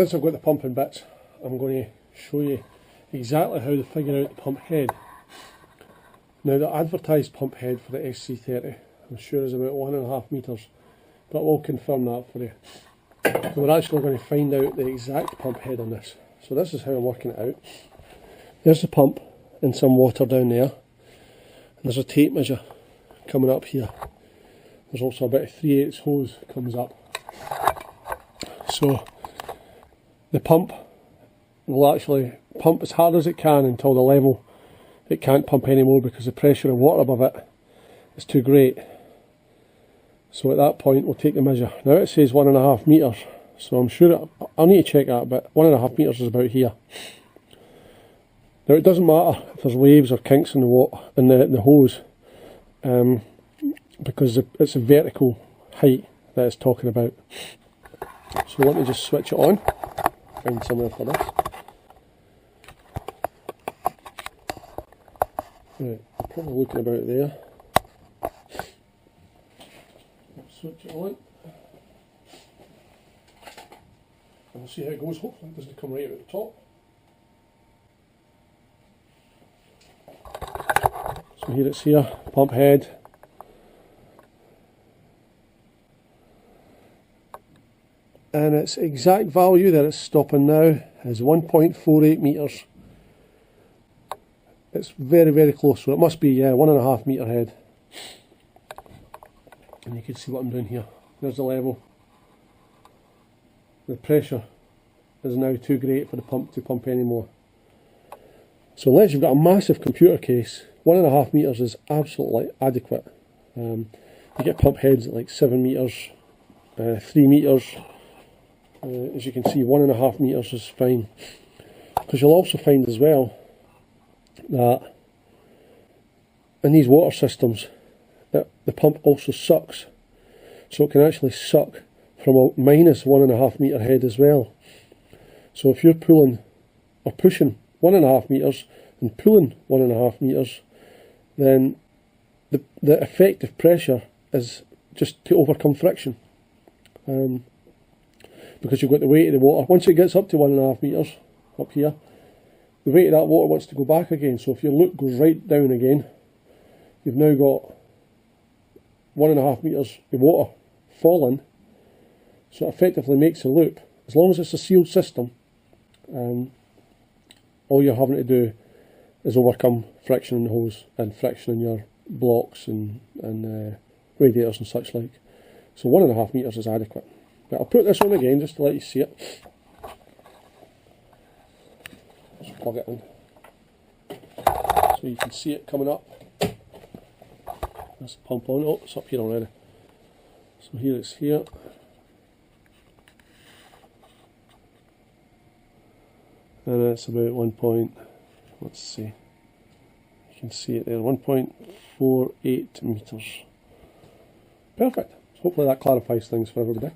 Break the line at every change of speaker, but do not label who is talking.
Since I've got the pumping bits, I'm going to show you exactly how to figure out the pump head. Now the advertised pump head for the SC-30, I'm sure is about 1.5 metres, but we'll confirm that for you. So we're actually going to find out the exact pump head on this. So this is how I'm working it out. There's the pump in some water down there, and there's a tape measure coming up here. There's also about a 3/8 hose comes up. So the pump will actually pump as hard as it can until the level it can't pump anymore because the pressure of water above it is too great. So at that point we'll take the measure. Now it says 1.5 metres, so I'm sure I'll need to check that, but 1.5 metres is about here. Now it doesn't matter if there's waves or kinks in the water in the hose, because it's a vertical height that it's talking about. So let me just switch it on, find somewhere for this. Right, I'm probably looking about there. Switch it on. And we'll see how it goes. Hopefully it doesn't come right out the top. So here it's here, pump head. And its exact value that it's stopping now is 1.48 metres. It's very, very close, so it must be 1.5 metre head. And you can see what I'm doing here. There's the level. The pressure is now too great for the pump to pump anymore. So unless you've got a massive computer case, 1.5 metres is absolutely adequate. You get pump heads at like 7 metres, 3 metres. As you can see, 1.5 metres is fine. Because you'll also find as well that in these water systems that the pump also sucks, so it can actually suck from a minus 1.5 metre head as well. So if you're pulling or pushing 1.5 metres and pulling 1.5 metres, then the effective pressure is just to overcome friction, because you've got the weight of the water. Once it gets up to 1.5 metres up here, the weight of that water wants to go back again. So if your loop goes right down again, you've now got 1.5 metres of water falling, so it effectively makes a loop. As long as it's a sealed system, all you're having to do is overcome friction in the hose and friction in your blocks and radiators and such like. So 1.5 metres is adequate. But I'll put this on again just to let you see it. Just plug it in so you can see it coming up. Let's pump on. Oh, it's up here already. So here it's here. And it's about 1 point, let's see, you can see it there, 1.48 metres. Perfect. Hopefully that clarifies things for everybody.